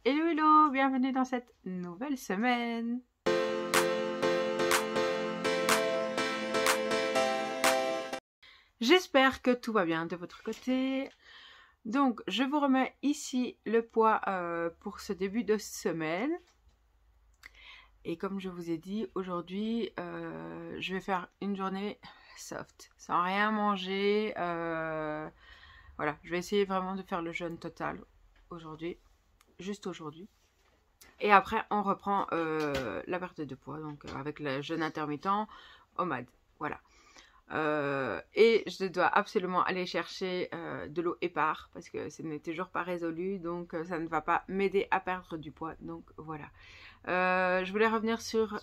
Hello hello, bienvenue dans cette nouvelle semaine. J'espère que tout va bien de votre côté. Donc je vous remets ici le poids pour ce début de semaine. Et comme je vous ai dit, aujourd'hui je vais faire une journée soft, sans rien manger. Voilà, je vais essayer vraiment de faire le jeûne total aujourd'hui. Juste aujourd'hui. Et après, on reprend la perte de poids, donc avec le jeûne intermittent OMAD. Voilà. Et je dois absolument aller chercher de l'eau épars parce que ce n'est toujours pas résolu, donc ça ne va pas m'aider à perdre du poids. Donc voilà. Je voulais revenir sur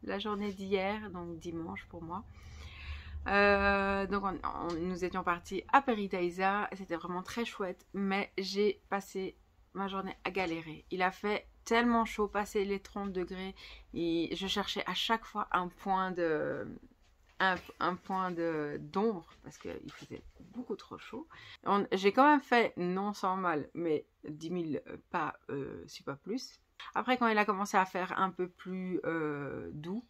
la journée d'hier, donc dimanche pour moi. Donc nous étions partis à Paris-Taïsa, c'était vraiment très chouette, mais j'ai passé ma journée à galérer. Il a fait tellement chaud, passé les 30 degrés, et je cherchais à chaque fois un point d'ombre parce qu'il faisait beaucoup trop chaud. J'ai quand même fait, non sans mal, mais 10 000 pas, si pas plus. Après, quand il a commencé à faire un peu plus doux,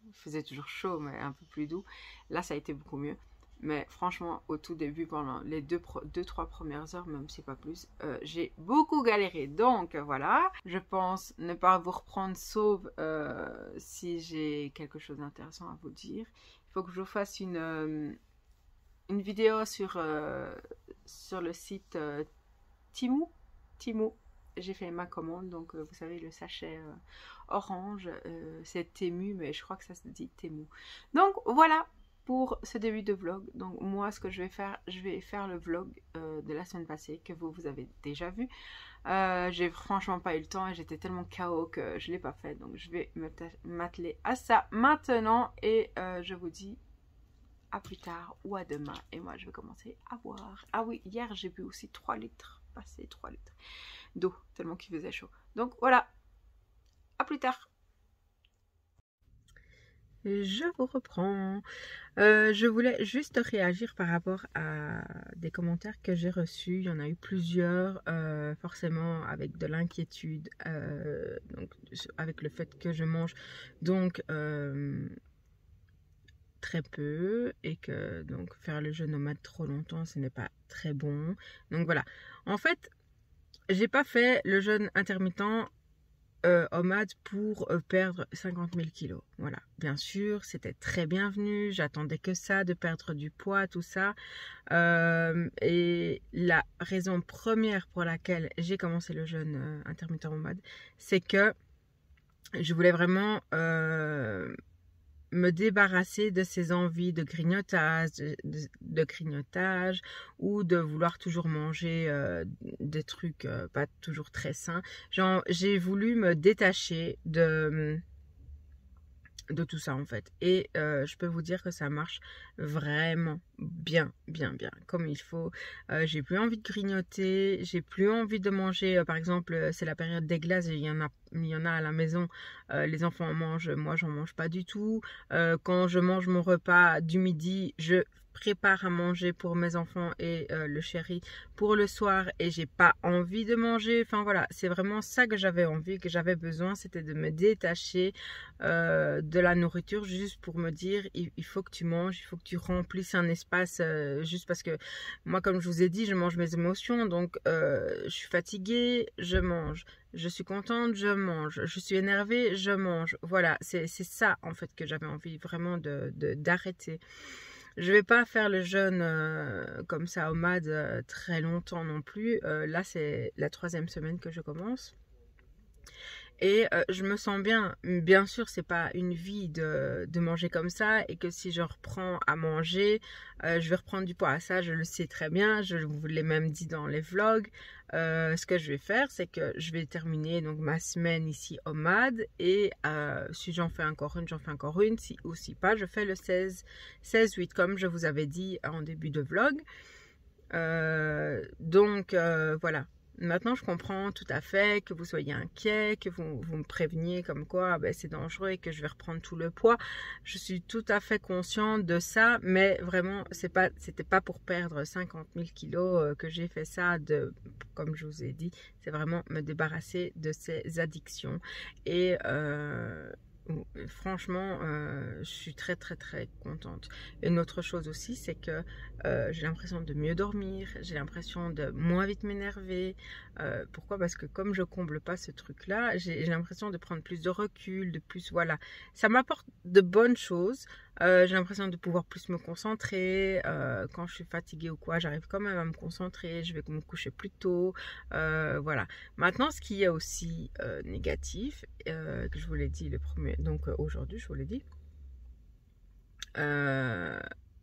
il faisait toujours chaud, mais un peu plus doux. Là, ça a été beaucoup mieux. Mais franchement, au tout début, pendant les 2-3 premières heures, même si pas plus, j'ai beaucoup galéré. Donc voilà, je pense ne pas vous reprendre sauf si j'ai quelque chose d'intéressant à vous dire. Il faut que je vous fasse une vidéo sur le site Temu. J'ai fait ma commande, donc vous savez le sachet orange, c'est Temu, mais je crois que ça se dit Temu. Donc voilà pour ce début de vlog. Donc moi ce que je vais faire le vlog de la semaine passée que vous avez déjà vu. J'ai franchement pas eu le temps et j'étais tellement KO que je l'ai pas fait, donc je vais m'atteler à ça maintenant et je vous dis à plus tard ou à demain. Et moi je vais commencer à boire. Ah oui, hier j'ai bu aussi 3 litres, passé 3 litres d'eau, tellement qu'il faisait chaud. Donc voilà, à plus tard. Je vous reprends. Je voulais juste réagir par rapport à des commentaires que j'ai reçus. Il y en a eu plusieurs, forcément avec de l'inquiétude, donc avec le fait que je mange donc très peu et que donc faire le jeûne OMAD trop longtemps, ce n'est pas très bon. Donc voilà. En fait, j'ai pas fait le jeûne intermittent OMAD pour perdre 50 000 kilos. Voilà, bien sûr, c'était très bienvenu. J'attendais que ça, de perdre du poids, tout ça. Et la raison première pour laquelle j'ai commencé le jeûne intermittent OMAD, c'est que je voulais vraiment me débarrasser de ces envies de grignotage, ou de vouloir toujours manger des trucs pas toujours très sains. J'ai voulu me détacher de tout ça en fait, et je peux vous dire que ça marche vraiment bien comme il faut. J'ai plus envie de grignoter, j'ai plus envie de manger, par exemple c'est la période des glaces et il y en a à la maison, les enfants en mangent, moi j'en mange pas du tout. Quand je mange mon repas du midi, je prépare à manger pour mes enfants et le chéri pour le soir, et j'ai pas envie de manger. Enfin voilà, c'est vraiment ça que j'avais envie, que j'avais besoin, c'était de me détacher de la nourriture, juste pour me dire il faut que tu manges, il faut que tu remplisses un espace, juste parce que moi, comme je vous ai dit, je mange mes émotions. Donc je suis fatiguée, je mange, je suis contente, je mange, je suis énervée, je mange. Voilà, c'est ça en fait que j'avais envie vraiment d'arrêter. Je vais pas faire le jeûne comme ça OMAD très longtemps non plus. Là c'est la 3e semaine que je commence. Et je me sens bien. Bien sûr, c'est pas une vie de manger comme ça, et que si je reprends à manger, je vais reprendre du poids. Ça, je le sais très bien. Je vous l'ai même dit dans les vlogs. Ce que je vais faire, c'est que je vais terminer donc ma semaine ici OMAD, et si j'en fais encore une, j'en fais encore une. Si ou si pas, je fais le 16-8 comme je vous avais dit en début de vlog. Donc voilà. Maintenant, je comprends tout à fait que vous soyez inquiet, que vous me préveniez comme quoi ben, c'est dangereux et que je vais reprendre tout le poids. Je suis tout à fait consciente de ça, mais vraiment, c'était pas pour perdre 50 000 kilos que j'ai fait ça, comme je vous ai dit, c'est vraiment me débarrasser de ces addictions. Et franchement, je suis très très très contente. Une autre chose aussi, c'est que j'ai l'impression de mieux dormir, j'ai l'impression de moins vite m'énerver. Pourquoi? Parce que comme je comble pas ce truc-là, j'ai l'impression de prendre plus de recul, de plus, voilà. Ça m'apporte de bonnes choses. J'ai l'impression de pouvoir plus me concentrer. Quand je suis fatiguée ou quoi, j'arrive quand même à me concentrer. Je vais me coucher plus tôt. Voilà. Maintenant, ce qui est aussi négatif, que je vous l'ai dit le premier, donc aujourd'hui, je vous l'ai dit.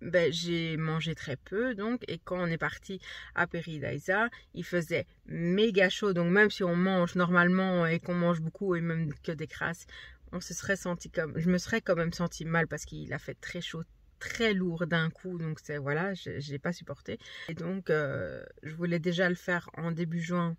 Ben, j'ai mangé très peu donc, et quand on est parti à Paradise, il faisait méga chaud, donc même si on mange normalement et qu'on mange beaucoup et même que des crasses, je me serais quand même senti mal parce qu'il a fait très chaud, très lourd d'un coup, donc c'est voilà, je l'ai pas supporté. Et donc je voulais déjà le faire en début juin,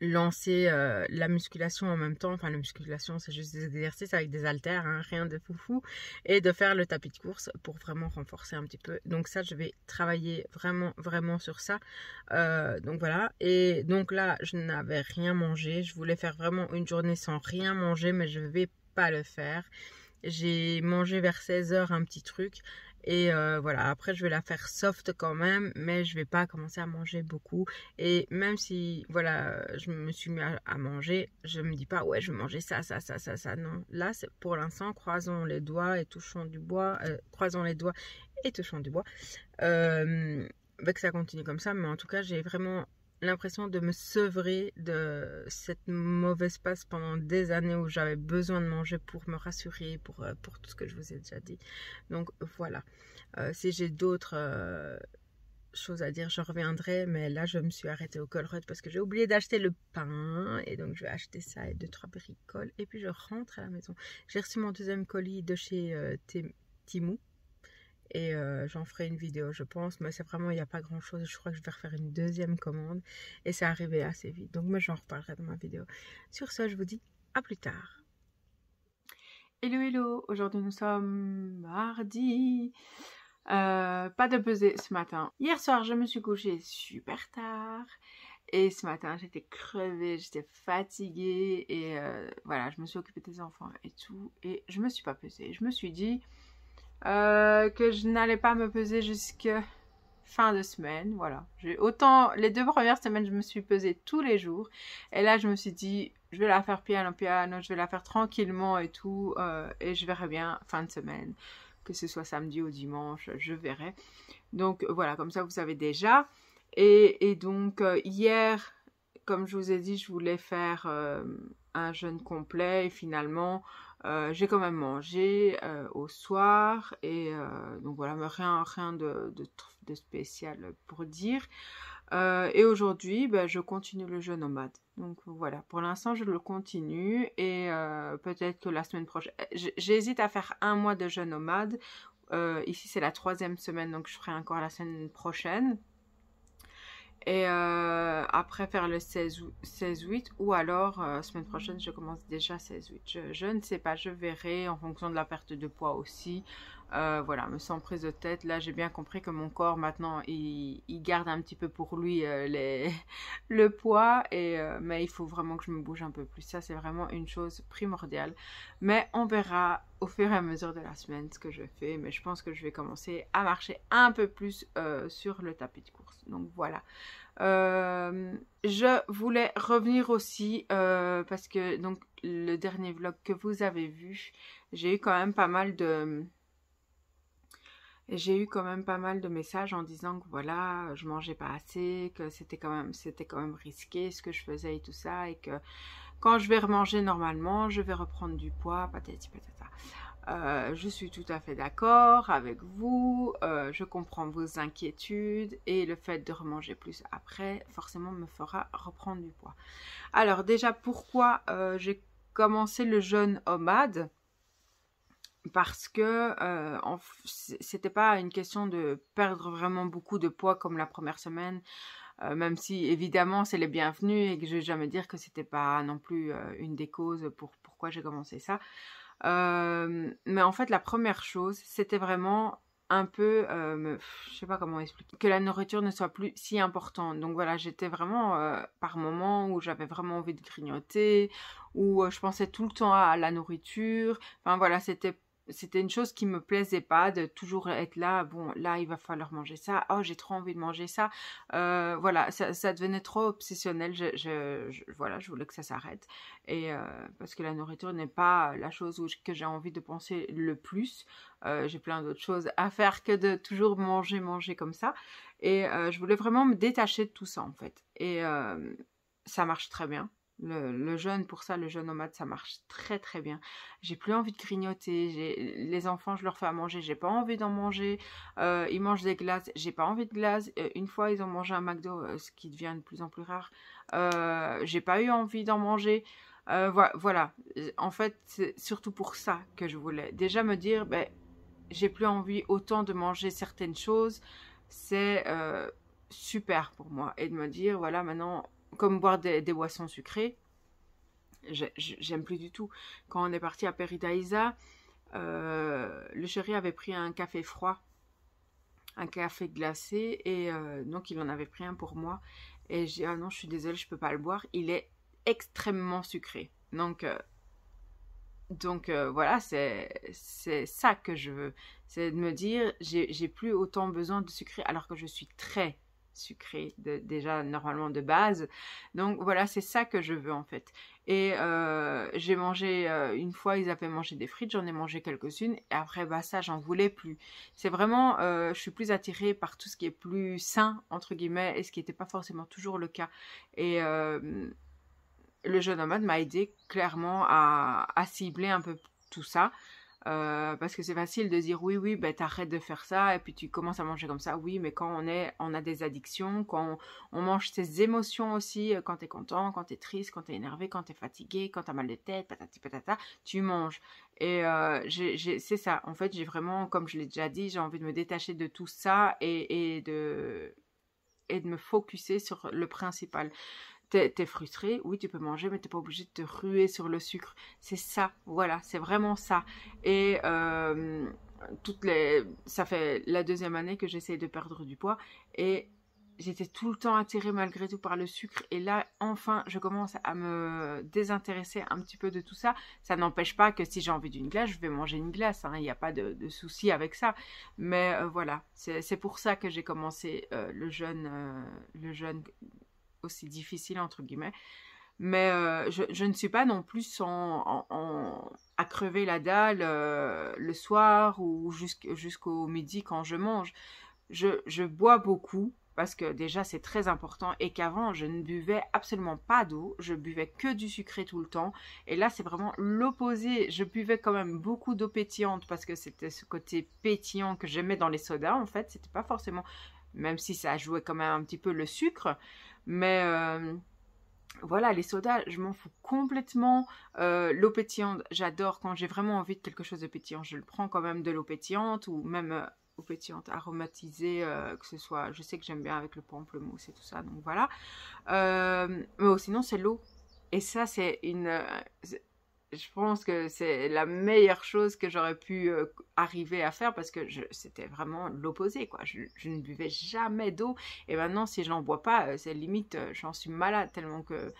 lancer la musculation en même temps. Enfin, la musculation, c'est juste des exercices avec des haltères, hein, rien de foufou, et de faire le tapis de course pour vraiment renforcer un petit peu. Donc ça, je vais travailler vraiment vraiment sur ça. Donc voilà. Et donc là, je n'avais rien mangé. Je voulais faire vraiment une journée sans rien manger, mais je vais pas le faire. J'ai mangé vers 16 h un petit truc. Et voilà, après je vais la faire soft quand même, mais je vais pas commencer à manger beaucoup. Et même si, voilà, je me suis mis à manger, je me dis pas, ouais, je vais manger ça, ça, ça, ça, ça. Non, là, c'est pour l'instant, croisons les doigts et touchons du bois, croisons les doigts et touchons du bois. Que ça continue comme ça, mais en tout cas, j'ai vraiment l'impression de me sevrer de cette mauvaise passe pendant des années où j'avais besoin de manger pour me rassurer, pour tout ce que je vous ai déjà dit. Donc voilà, si j'ai d'autres choses à dire, je reviendrai, mais là je me suis arrêtée au Colruyt parce que j'ai oublié d'acheter le pain, et donc je vais acheter ça et 2-3 bricoles, et puis je rentre à la maison. J'ai reçu mon deuxième colis de chez Temu. Et j'en ferai une vidéo, je pense, mais c'est vraiment, il n'y a pas grand chose. Je crois que je vais refaire une deuxième commande et c'est arrivé assez vite, donc moi j'en reparlerai dans ma vidéo. Sur ce, je vous dis à plus tard. Hello hello, aujourd'hui nous sommes mardi. Pas de pesée ce matin. Hier soir je me suis couchée super tard et ce matin j'étais crevée, j'étais fatiguée, et voilà, je me suis occupée des enfants et tout, et je me suis pas pesée. Je me suis dit que je n'allais pas me peser jusqu'à fin de semaine, voilà. Autant les 2 premières semaines, je me suis pesée tous les jours, et là je me suis dit, je vais la faire piano piano, je vais la faire tranquillement et tout, et je verrai bien fin de semaine, que ce soit samedi ou dimanche, je verrai. Donc voilà, comme ça vous savez déjà. Et donc hier, comme je vous ai dit, je voulais faire un jeûne complet, et finalement j'ai quand même mangé au soir, et donc voilà, mais rien de spécial pour dire. Et aujourd'hui, ben, je continue le jeûne nomade. Donc voilà, pour l'instant je le continue, et peut-être que la semaine prochaine, j'hésite à faire 1 mois de jeûne nomade. Ici c'est la 3e semaine, donc je ferai encore la semaine prochaine. Et après faire le 16-8, ou alors semaine prochaine je commence déjà 16-8. Je ne sais pas, je verrai en fonction de la perte de poids aussi. Voilà, mais sans prise de tête. Là j'ai bien compris que mon corps maintenant il garde un petit peu pour lui le poids, mais il faut vraiment que je me bouge un peu plus. Ça c'est vraiment une chose primordiale. Mais on verra au fur et à mesure de la semaine ce que je fais. Mais je pense que je vais commencer à marcher un peu plus sur le tapis de course. Donc voilà. Je voulais revenir aussi parce que donc le dernier vlog que vous avez vu, j'ai eu quand même pas mal de messages en disant que voilà, je mangeais pas assez, que c'était quand même risqué ce que je faisais et tout ça, et que quand je vais remanger normalement, je vais reprendre du poids, patati patata. Je suis tout à fait d'accord avec vous, je comprends vos inquiétudes, et le fait de remanger plus après forcément me fera reprendre du poids. Alors déjà, pourquoi j'ai commencé le jeûne OMAD? Parce que c'était pas une question de perdre vraiment beaucoup de poids comme la première semaine. même si évidemment c'est les bienvenus et que je vais jamais dire que c'était pas non plus une des causes pourquoi j'ai commencé ça. Mais en fait, la première chose, c'était vraiment un peu, je sais pas comment expliquer, que la nourriture ne soit plus si importante. Donc voilà, j'étais vraiment par moments où j'avais vraiment envie de grignoter, où je pensais tout le temps à la nourriture. Enfin voilà, c'était une chose qui me plaisait pas de toujours être là. Bon, là, il va falloir manger ça. Oh, j'ai trop envie de manger ça. Voilà, ça devenait trop obsessionnel. Voilà, je voulais que ça s'arrête. Et parce que la nourriture n'est pas la chose que j'ai envie de penser le plus. J'ai plein d'autres choses à faire que de toujours manger comme ça. Et je voulais vraiment me détacher de tout ça, en fait. Et ça marche très bien. Le jeûne, pour ça, le jeûne nomade, ça marche très très bien. J'ai plus envie de grignoter. Les enfants, je leur fais à manger, j'ai pas envie d'en manger. Ils mangent des glaces, j'ai pas envie de glace. Une fois, ils ont mangé un McDo, ce qui devient de plus en plus rare. J'ai pas eu envie d'en manger. Voilà. En fait, c'est surtout pour ça que je voulais. Déjà me dire, ben, j'ai plus envie autant de manger certaines choses. C'est super pour moi. Et de me dire, voilà, maintenant, comme boire des boissons sucrées, j'aime plus du tout. Quand on est parti à Peridaïsa, le chéri avait pris un café froid, un café glacé, et donc il en avait pris un pour moi. Et j'ai dit, ah non, je suis désolée, je peux pas le boire. Il est extrêmement sucré. Donc voilà, c'est ça que je veux. C'est de me dire, j'ai plus autant besoin de sucré alors que je suis très sucrée déjà normalement de base. Donc voilà, c'est ça que je veux en fait. Et j'ai mangé, une fois ils avaient mangé des frites, j'en ai mangé quelques-unes. Et après, bah ça, j'en voulais plus. C'est vraiment, je suis plus attirée par tout ce qui est plus sain, entre guillemets, et ce qui n'était pas forcément toujours le cas. Et le jeune nomade m'a aidé clairement à cibler un peu tout ça. Parce que c'est facile de dire oui, ben t'arrêtes de faire ça et puis tu commences à manger comme ça. Oui, mais quand on a des addictions, quand on mange ses émotions aussi, quand t'es content, quand t'es triste, quand t'es énervé, quand t'es fatigué, quand t'as mal de tête, patati patata, tu manges. Et c'est ça. En fait, j'ai vraiment, comme je l'ai déjà dit, j'ai envie de me détacher de tout ça et de me focuser sur le principal. T'es frustré, oui, tu peux manger, mais t'es pas obligé de te ruer sur le sucre. C'est ça, voilà, c'est vraiment ça. Et ça fait la deuxième année que j'essaie de perdre du poids et j'étais tout le temps attirée malgré tout par le sucre. Et là, enfin, je commence à me désintéresser un petit peu de tout ça. Ça n'empêche pas que si j'ai envie d'une glace, je vais manger une glace. Il n'y a pas de souci avec ça. Mais voilà, c'est pour ça que j'ai commencé le jeûne aussi difficile entre guillemets, mais je ne suis pas non plus à crever la dalle le soir ou jusqu'au midi quand je mange. Je bois beaucoup parce que déjà c'est très important et qu'avant je ne buvais absolument pas d'eau, je buvais que du sucré tout le temps et là c'est vraiment l'opposé. Je buvais quand même beaucoup d'eau pétillante parce que c'était ce côté pétillant que j'aimais dans les sodas. En fait, c'était pas forcément, même si ça jouait quand même un petit peu le sucre, mais voilà, les sodas, je m'en fous complètement. L'eau pétillante, j'adore quand j'ai vraiment envie de quelque chose de pétillant. Je le prends quand même de l'eau pétillante ou même eau pétillante aromatisée, que ce soit, je sais que j'aime bien avec le pamplemousse et tout ça, donc voilà. Mais sinon, c'est l'eau. Et ça, je pense que c'est la meilleure chose que j'aurais pu arriver à faire parce que c'était vraiment l'opposé, quoi. Je ne buvais jamais d'eau et maintenant si je n'en bois pas, c'est limite, j'en suis malade tellement que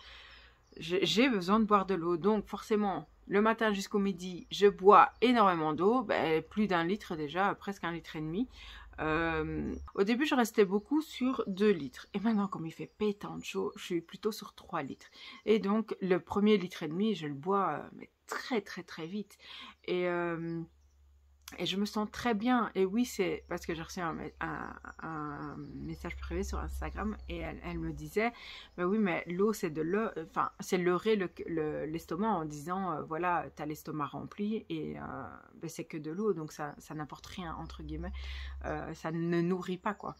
j'ai besoin de boire de l'eau. Donc forcément, le matin jusqu'au midi, je bois énormément d'eau, ben, plus d'1 litre déjà, presque 1,5 litre. Au début, je restais beaucoup sur 2 litres. Et maintenant, comme il fait pétant de chaud, je suis plutôt sur 3 litres. Et donc, le premier litre et demi, je le bois mais très très très vite. Et je me sens très bien. Et oui, c'est parce que j'ai reçu un message privé sur Instagram et elle me disait, bah oui, mais l'eau, c'est de l'eau, enfin, c'est leurrer l'estomac en disant, voilà, t'as l'estomac rempli et ben, c'est que de l'eau, donc ça n'apporte rien, entre guillemets. Ça ne nourrit pas, quoi.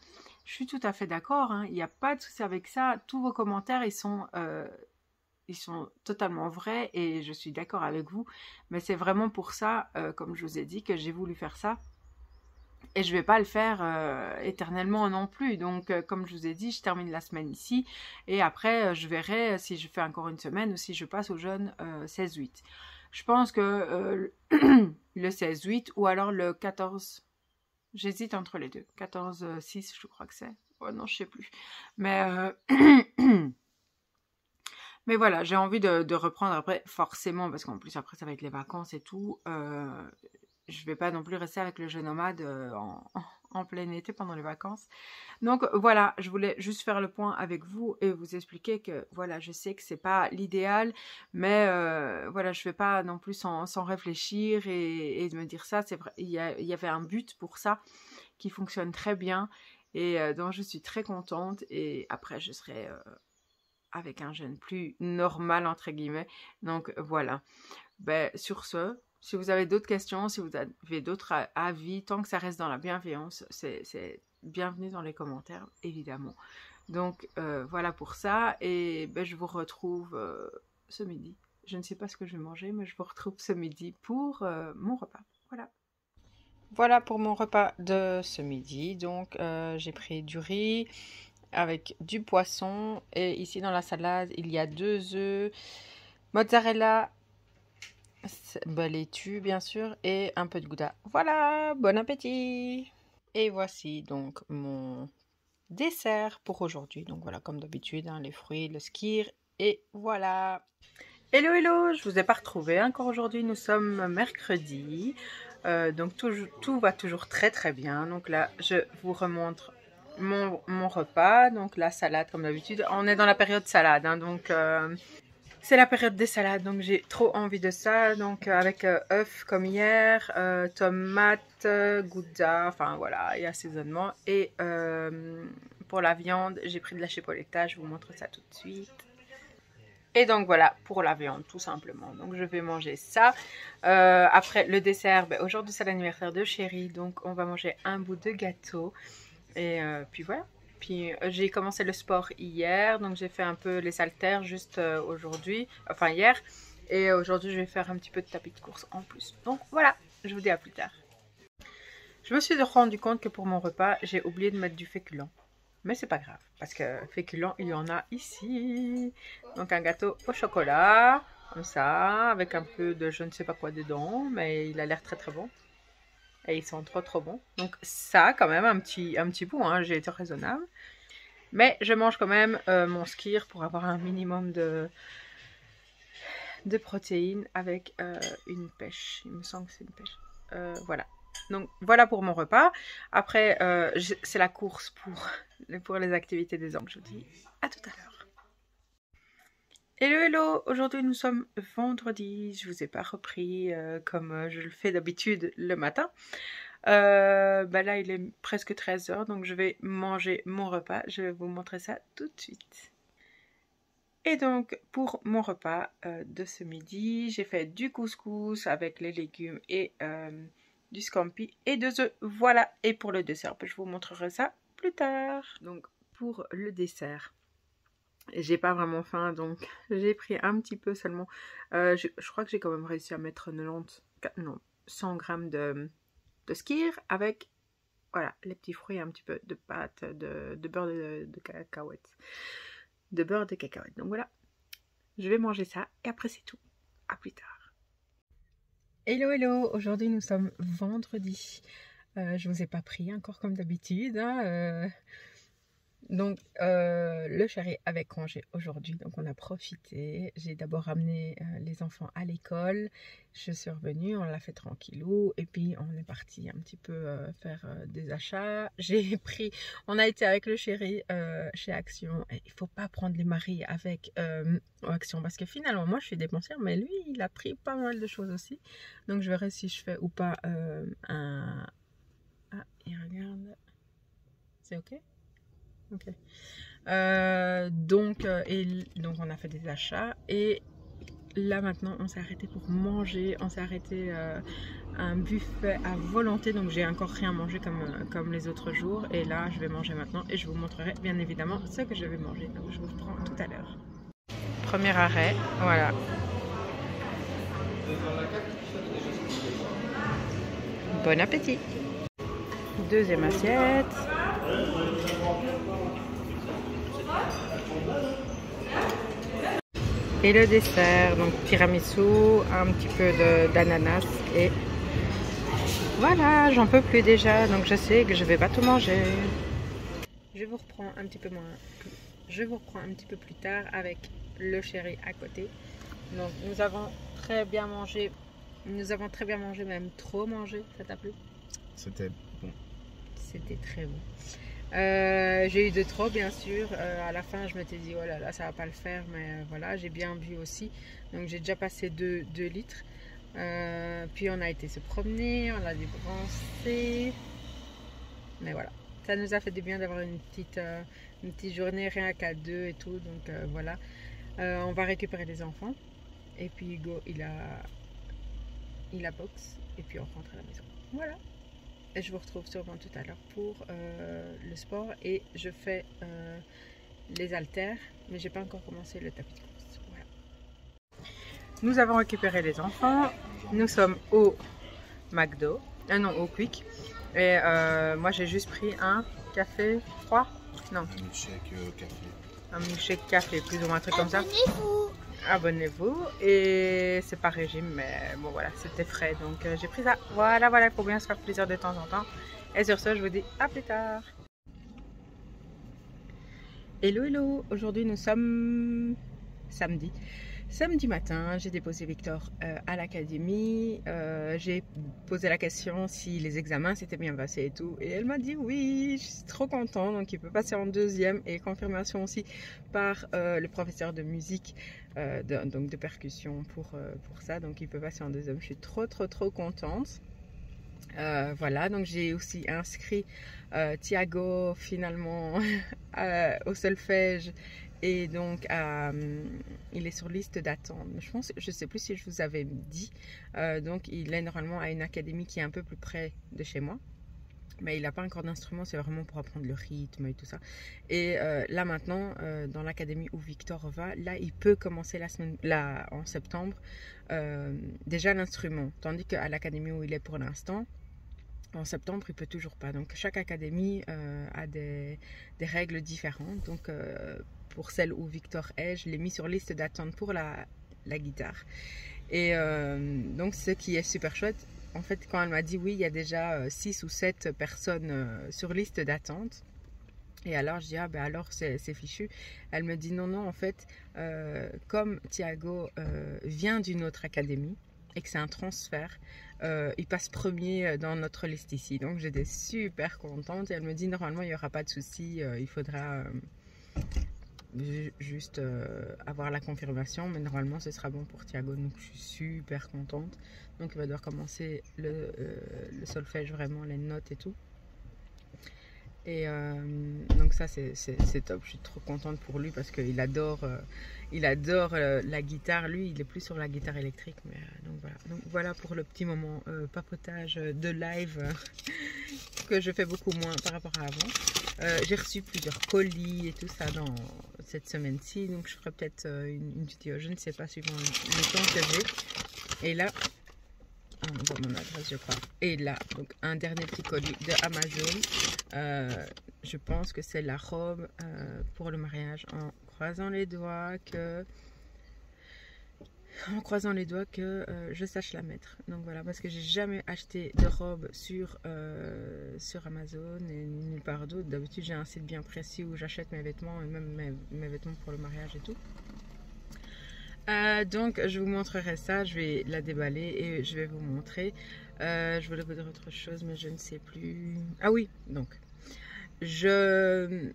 Je suis tout à fait d'accord, hein, il n'y a pas de souci avec ça. Tous vos commentaires, ils sont totalement vrais et je suis d'accord avec vous, mais c'est vraiment pour ça, comme je vous ai dit, que j'ai voulu faire ça. Et je vais pas le faire éternellement non plus. Donc, comme je vous ai dit, je termine la semaine ici. Et après, je verrai si je fais encore une semaine ou si je passe au jeûne 16-8. Je pense que le 16-8 ou alors le 14... J'hésite entre les deux. 14-6, je crois que c'est. Oh non, je sais plus. Mais... Mais voilà, j'ai envie de reprendre après, forcément, parce qu'en plus après ça va être les vacances et tout. Je vais pas non plus rester avec le jeune nomade en plein été pendant les vacances. Donc voilà, je voulais juste faire le point avec vous et vous expliquer que voilà, je sais que c'est pas l'idéal, mais voilà, je vais pas non plus sans réfléchir et me dire ça. C'est vrai, il y avait un but pour ça qui fonctionne très bien et dont je suis très contente. Et après, je serai avec un jeûne plus normal entre guillemets. Donc voilà. Ben, sur ce, si vous avez d'autres questions, si vous avez d'autres avis, tant que ça reste dans la bienveillance, c'est bienvenue dans les commentaires, évidemment. Donc, voilà pour ça. Et ben, je vous retrouve ce midi. Je ne sais pas ce que je vais manger, mais je vous retrouve ce midi pour mon repas. Voilà. Voilà pour mon repas de ce midi. Donc, j'ai pris du riz avec du poisson. Et ici, dans la salade, il y a 2 œufs, mozzarella, laitue bien sûr et un peu de gouda. Voilà, bon appétit. Et voici donc mon dessert pour aujourd'hui. Donc voilà, comme d'habitude, hein, les fruits, le skyr et voilà. Hello hello, je vous ai pas retrouvé encore aujourd'hui, nous sommes mercredi. Donc tout va toujours très très bien. Donc là, je vous remontre mon repas. Donc la salade comme d'habitude. On est dans la période salade, hein, donc... c'est la période des salades, donc j'ai trop envie de ça. Donc avec œufs comme hier, tomates, gouda, enfin voilà, et assaisonnement. Et pour la viande, j'ai pris de la chipoletta, je vous montre ça tout de suite. Et donc voilà, pour la viande, tout simplement. Donc je vais manger ça. Après le dessert, ben, aujourd'hui c'est l'anniversaire de Chérie, donc on va manger un bout de gâteau. Et puis voilà. Puis j'ai commencé le sport hier, donc j'ai fait un peu les haltères juste aujourd'hui, enfin hier. Et aujourd'hui je vais faire un petit peu de tapis de course en plus. Donc voilà, je vous dis à plus tard. Je me suis rendu compte que pour mon repas, j'ai oublié de mettre du féculent. Mais c'est pas grave, parce que féculent, il y en a ici. Donc un gâteau au chocolat, comme ça, avec un peu de je ne sais pas quoi dedans, mais il a l'air très très bon. Et ils sont trop bons. Donc ça, quand même, un petit bout, hein, j'ai été raisonnable. Mais je mange quand même mon skyr pour avoir un minimum de protéines avec une pêche. Il me semble que c'est une pêche. Voilà. Donc voilà pour mon repas. Après, c'est la course pour les activités des enfants. Je vous dis à tout à l'heure. Hello hello, aujourd'hui nous sommes vendredi, je vous ai pas repris comme je le fais d'habitude le matin. Bah là il est presque 13 h, donc je vais manger mon repas, je vais vous montrer ça tout de suite. Et donc pour mon repas de ce midi, j'ai fait du couscous avec les légumes et du scampi et 2 œufs, voilà. Et pour le dessert, je vous montrerai ça plus tard. Donc pour le dessert, j'ai pas vraiment faim, donc j'ai pris un petit peu seulement. Je crois que j'ai quand même réussi à mettre 100 grammes de skyr avec, voilà, les petits fruits, un petit peu de pâte, de beurre de cacahuètes. De beurre de cacahuètes. Donc voilà, je vais manger ça et après c'est tout. À plus tard. Hello hello, aujourd'hui nous sommes vendredi. Je vous ai pas pris encore comme d'habitude, hein, donc le chéri avait congé aujourd'hui, donc on a profité. J'ai d'abord ramené les enfants à l'école, je suis revenue, on l'a fait tranquillou et puis on est parti un petit peu faire des achats. On a été avec le chéri chez Action, et il faut pas prendre les maris avec Action parce que finalement moi je suis dépensière, mais lui il a pris pas mal de choses aussi, donc je verrai si je fais ou pas ah, il regarde, c'est ok. Ok. Donc on a fait des achats et là maintenant on s'est arrêté pour manger. On s'est arrêté à un buffet à volonté, donc j'ai encore rien mangé comme les autres jours. Et là je vais manger maintenant et je vous montrerai bien évidemment ce que je vais manger. Donc je vous reprends tout à l'heure. Premier arrêt, voilà. Bon appétit! Deuxième assiette. Et le dessert, donc tiramisu, un petit peu d'ananas et voilà, j'en peux plus déjà, donc je sais que je vais pas tout manger. Je vous reprends un petit peu plus tard avec le chéri à côté. Donc nous avons très bien mangé, même trop mangé. Ça t'a plu? C'était bon. C'était très bon. J'ai eu de trop, bien sûr. À la fin, je m'étais dit, oh là là, ça va pas le faire, mais voilà, j'ai bien bu aussi. Donc j'ai déjà passé 2 litres. Puis on a été se promener, on a débranché. Mais voilà, ça nous a fait du bien d'avoir une petite journée rien qu'à 2 et tout. Donc voilà, on va récupérer les enfants. Et puis Hugo, il a boxe. Et puis on rentre à la maison. Voilà. Et je vous retrouve sûrement tout à l'heure pour le sport. Et je fais les haltères. Mais j'ai pas encore commencé le tapis de course. Voilà. Nous avons récupéré les enfants. Nous sommes au McDo. Non, au Quick. Et moi j'ai juste pris un café froid. Non. Un milkshake café. Un milkshake café, plus ou moins un truc comme ça. Abonnez-vous. Abonnez-vous. Et c'est pas régime, mais bon voilà, c'était frais. Donc j'ai pris ça. Voilà, il faut bien se faire plaisir de temps en temps. Et sur ce, je vous dis à plus tard. Hello, hello. Aujourd'hui nous sommes samedi matin. J'ai déposé Victor à l'académie. J'ai posé la question si les examens s'étaient bien passés et tout. Et elle m'a dit oui, je suis trop contente. Donc il peut passer en deuxième. Et confirmation aussi par le professeur de musique, donc de percussion pour ça. Donc il peut passer en deuxième. Je suis trop contente. Voilà, donc j'ai aussi inscrit Thiago finalement au solfège. Et donc, il est sur liste d'attente. Je ne sais plus si je vous avais dit. Donc, il est normalement à une académie qui est un peu plus près de chez moi. Mais il n'a pas encore d'instrument, c'est vraiment pour apprendre le rythme et tout ça. Et là maintenant, dans l'académie où Victor va, là, il peut commencer en septembre déjà l'instrument. Tandis qu'à l'académie où il est pour l'instant, en septembre, il peut toujours pas. Donc, chaque académie a des règles différentes. Donc, pour celle où Victor est, je l'ai mis sur liste d'attente pour la guitare. Et donc, ce qui est super chouette, en fait, quand elle m'a dit oui, il y a déjà 6 ou 7 personnes sur liste d'attente. Et alors, je dis, ah ben alors c'est fichu. Elle me dit, non, en fait, comme Thiago vient d'une autre académie, et que c'est un transfert, il passe premier dans notre liste ici. Donc j'étais super contente et elle me dit normalement il n'y aura pas de souci, il faudra juste avoir la confirmation, mais normalement ce sera bon pour Thiago. Donc je suis super contente. Donc il va devoir commencer le solfège, vraiment les notes et tout. Et donc ça c'est top, je suis trop contente pour lui parce qu'il adore, la guitare. Lui il est plus sur la guitare électrique, mais donc voilà pour le petit moment papotage de live que je fais beaucoup moins par rapport à avant. J'ai reçu plusieurs colis et tout ça dans cette semaine-ci, donc je ferai peut-être une vidéo, je ne sais pas, suivant le temps que j'ai. Et là, dans mon adresse je crois, et là donc un dernier petit colis de Amazon. Je pense que c'est la robe pour le mariage, en croisant les doigts que je sache la mettre. Donc voilà, parce que j'ai jamais acheté de robe sur Amazon et nulle part d'autre. D'habitude j'ai un site bien précis où j'achète mes vêtements, et même mes vêtements pour le mariage et tout. Donc je vous montrerai ça, je vais la déballer et je vais vous montrer. Je voulais vous dire autre chose mais je ne sais plus. Ah oui, donc je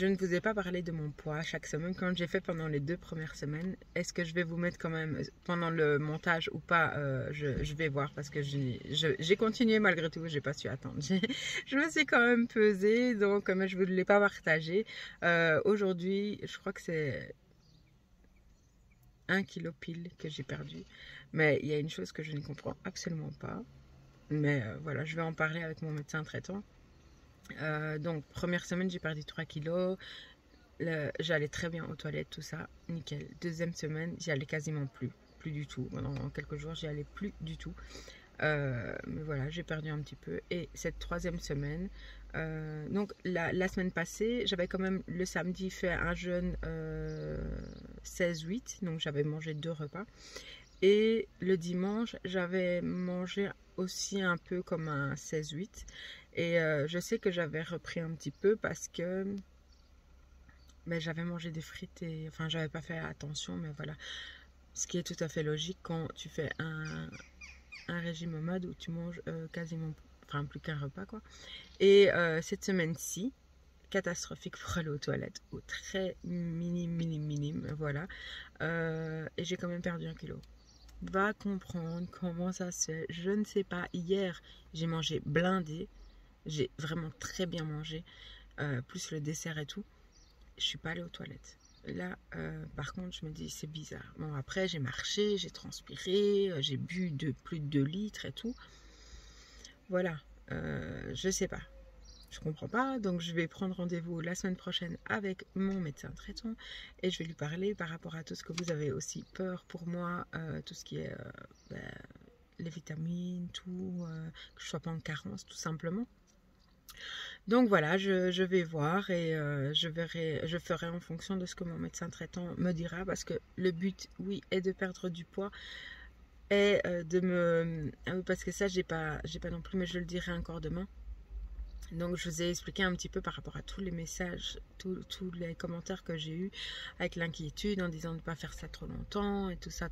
ne vous ai pas parlé de mon poids chaque semaine quand j'ai fait pendant les 2 premières semaines. Est-ce que je vais vous mettre quand même pendant le montage ou pas? Je vais voir parce que j'ai continué malgré tout, j'ai pas su attendre. Je me suis quand même pesée, donc mais je ne vous l'ai pas partagé. Aujourd'hui, je crois que c'est 1 kilo pile que j'ai perdu. Mais il y a une chose que je ne comprends absolument pas. Mais voilà, je vais en parler avec mon médecin traitant. Donc, première semaine, j'ai perdu 3 kilos. J'allais très bien aux toilettes, tout ça, nickel. Deuxième semaine, j'y allais quasiment plus du tout. Pendant quelques jours, j'y allais plus du tout. Mais voilà, j'ai perdu un petit peu. Et cette troisième semaine, donc la semaine passée, j'avais quand même le samedi fait un jeûne 16-8, donc j'avais mangé 2 repas. Et le dimanche, j'avais mangé aussi un peu comme un 16-8. Et je sais que j'avais repris un petit peu parce que j'avais mangé des frites et enfin j'avais pas fait attention, mais voilà. Ce qui est tout à fait logique quand tu fais un régime mode où tu manges quasiment, enfin plus qu'un repas quoi. Et cette semaine-ci, catastrophique pour aller aux toilettes, au très minime, voilà. Et j'ai quand même perdu 1 kilo. Va comprendre comment ça se fait, je ne sais pas. Hier, j'ai mangé blindé, j'ai vraiment très bien mangé, plus le dessert et tout. Je suis pas allée aux toilettes. Là, par contre, je me dis, c'est bizarre. Bon, après, j'ai marché, j'ai transpiré, j'ai bu plus de 2 litres et tout. Voilà, je sais pas. Je comprends pas, donc je vais prendre rendez-vous la semaine prochaine avec mon médecin traitant et je vais lui parler par rapport à tout ce que vous avez aussi peur pour moi, tout ce qui est les vitamines, tout, que je sois pas en carence tout simplement. Donc voilà, je vais voir et je ferai en fonction de ce que mon médecin traitant me dira parce que le but, oui, est de perdre du poids et de me... parce que ça, j'ai pas non plus, mais je le dirai encore demain. Donc je vous ai expliqué un petit peu par rapport à tous les messages, tous les commentaires que j'ai eus avec l'inquiétude en disant de ne pas faire ça trop longtemps et tout ça,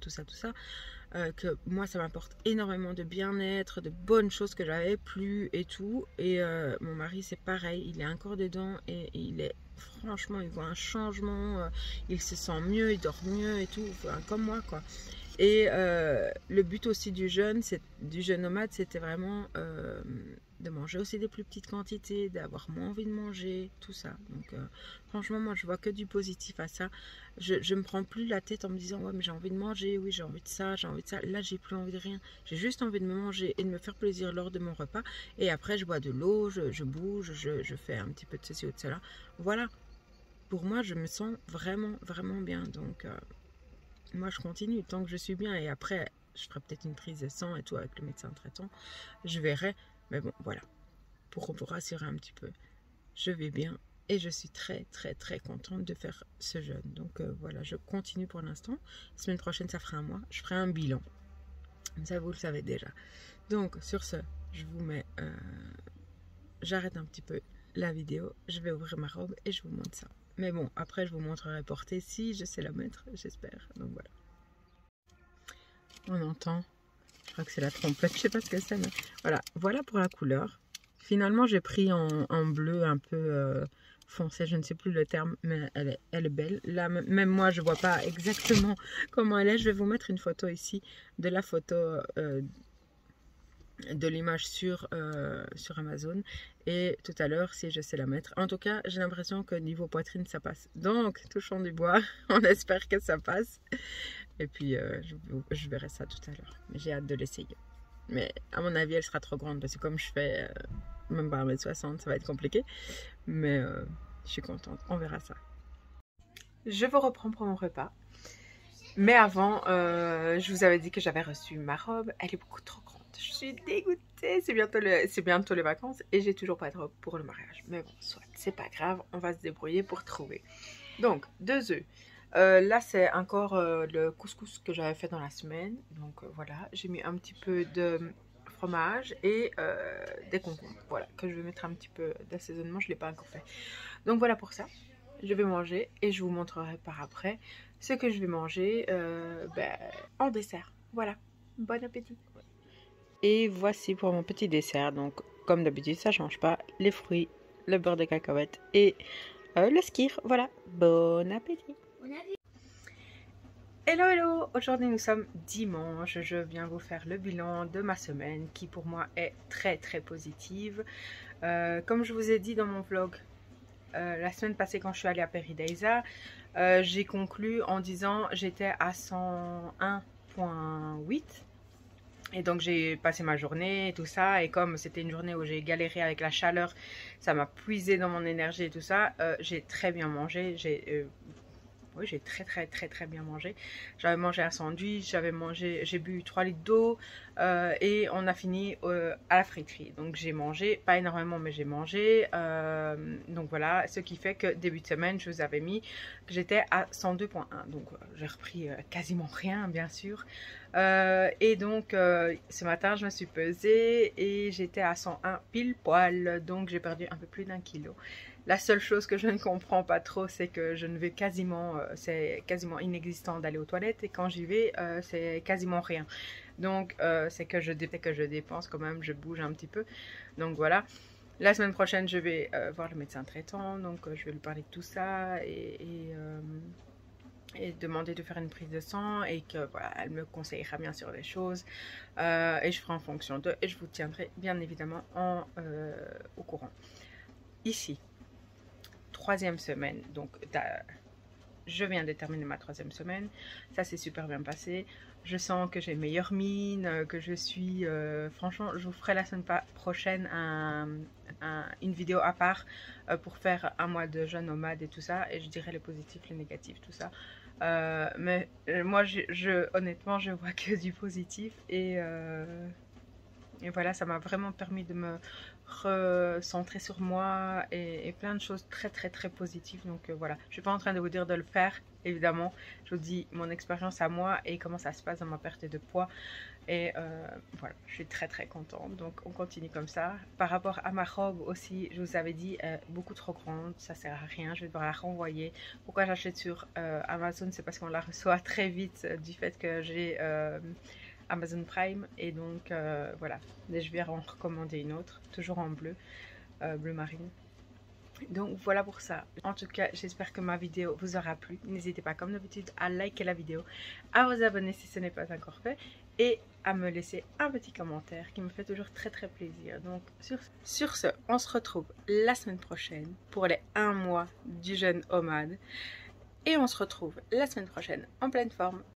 que moi ça m'apporte énormément de bien-être, de bonnes choses que j'avais plus et tout. Et mon mari c'est pareil, il est encore dedans et il est franchement, il voit un changement, il se sent mieux, il dort mieux et tout, enfin, comme moi quoi. Et le but aussi du jeûne nomade, c'était vraiment de manger aussi des plus petites quantités, d'avoir moins envie de manger, tout ça. Donc franchement, moi je vois que du positif à ça. Je me prends plus la tête en me disant ouais mais j'ai envie de manger, oui j'ai envie de ça, j'ai envie de ça. Là j'ai plus envie de rien. J'ai juste envie de me manger et de me faire plaisir lors de mon repas. Et après je bois de l'eau, je bouge, je fais un petit peu de ceci ou de cela. Voilà. Pour moi je me sens vraiment bien. Donc moi je continue tant que je suis bien et après je ferai peut-être une prise de sang et tout avec le médecin traitant, je verrai, mais bon voilà, pour vous rassurer un petit peu, je vais bien et je suis très contente de faire ce jeûne. Donc voilà, je continue pour l'instant. La semaine prochaine ça fera un mois, je ferai un bilan, ça vous le savez déjà. Donc sur ce, je vous mets, j'arrête un petit peu la vidéo, je vais ouvrir ma robe et je vous montre ça. Mais bon, après je vous montrerai portée si je sais la mettre, j'espère. Donc voilà. On entend, je crois que c'est la trompette, je sais pas ce que c'est, mais voilà pour la couleur. Finalement j'ai pris en bleu un peu foncé, je ne sais plus le terme, mais elle est belle. Là même moi je vois pas exactement comment elle est. Je vais vous mettre une photo ici de la photo de l'image sur Amazon et tout à l'heure si je sais la mettre. En tout cas j'ai l'impression que niveau poitrine ça passe, donc touchons du bois, on espère que ça passe et puis je verrai ça tout à l'heure, mais j'ai hâte de l'essayer. Mais à mon avis elle sera trop grande parce que comme je fais même pas 1m60 ça va être compliqué, mais je suis contente, on verra ça. Je vous reprends pour mon repas. Mais avant, je vous avais dit que j'avais reçu ma robe. Elle est beaucoup trop grande. Je suis dégoûtée. C'est bientôt les vacances et j'ai toujours pas de robe pour le mariage. Mais bon, soit, c'est pas grave. On va se débrouiller pour trouver. Donc, 2 œufs. Là, c'est encore le couscous que j'avais fait dans la semaine. Donc voilà, j'ai mis un petit peu de fromage et des concombres. Voilà, que je vais mettre un petit peu d'assaisonnement. Je ne l'ai pas encore fait. Donc voilà pour ça. Je vais manger et je vous montrerai par après ce que je vais manger en dessert. Voilà, bon appétit. Et voici pour mon petit dessert. Donc comme d'habitude ça change pas, les fruits, le beurre de cacahuète et le skyr. Voilà, bon appétit. Hello, aujourd'hui nous sommes dimanche, je viens vous faire le bilan de ma semaine qui pour moi est très positive. Comme je vous ai dit dans mon vlog la semaine passée quand je suis allée à Paradise, j'ai conclu en disant j'étais à 101,8 et donc j'ai passé ma journée et tout ça, et comme c'était une journée où j'ai galéré avec la chaleur, ça m'a puisé dans mon énergie et tout ça, j'ai très bien mangé, j'ai Oui, j'ai très bien mangé. J'avais mangé un sandwich, j'ai bu 3 litres d'eau et on a fini à la friterie. Donc j'ai mangé, pas énormément, mais j'ai mangé. Donc voilà, ce qui fait que début de semaine, je vous avais mis que j'étais à 102,1. Donc j'ai repris quasiment rien, bien sûr. Et donc ce matin, je me suis pesée et j'étais à 101 pile poil. Donc j'ai perdu un peu plus d'1 kilo. La seule chose que je ne comprends pas trop, c'est que je ne vais quasiment, c'est quasiment inexistant d'aller aux toilettes et quand j'y vais, c'est quasiment rien. Donc c'est que je dépense quand même, je bouge un petit peu. Donc voilà. La semaine prochaine, je vais voir le médecin traitant, donc je vais lui parler de tout ça et demander de faire une prise de sang et que voilà, elle me conseillera bien sûr des choses et je ferai en fonction d'eux et je vous tiendrai bien évidemment au courant. Ici, 3e semaine, donc je viens de terminer ma 3e semaine, ça s'est super bien passé, je sens que j'ai meilleure mine, que je suis, franchement je vous ferai la semaine prochaine une vidéo à part pour faire un mois de jeûne nomade et tout ça, et je dirai les positifs, les négatifs, tout ça. Mais moi honnêtement je vois que du positif et voilà, ça m'a vraiment permis de me recentrer sur moi et plein de choses très positives. Donc voilà, je suis pas en train de vous dire de le faire, évidemment. Je vous dis mon expérience à moi et comment ça se passe dans ma perte de poids. Et voilà, je suis très contente. Donc on continue comme ça. Par rapport à ma robe aussi, je vous avais dit, beaucoup trop grande, ça sert à rien, je vais devoir la renvoyer. Pourquoi j'achète sur Amazon? C'est parce qu'on la reçoit très vite du fait que j'ai Amazon Prime et donc voilà, je vais en recommander une autre, toujours en bleu, bleu marine. Donc voilà pour ça. En tout cas, j'espère que ma vidéo vous aura plu. N'hésitez pas comme d'habitude à liker la vidéo, à vous abonner si ce n'est pas encore fait et à me laisser un petit commentaire qui me fait toujours très plaisir. Donc sur ce, on se retrouve la semaine prochaine pour les 1 mois du jeûne OMAD et on se retrouve la semaine prochaine en pleine forme.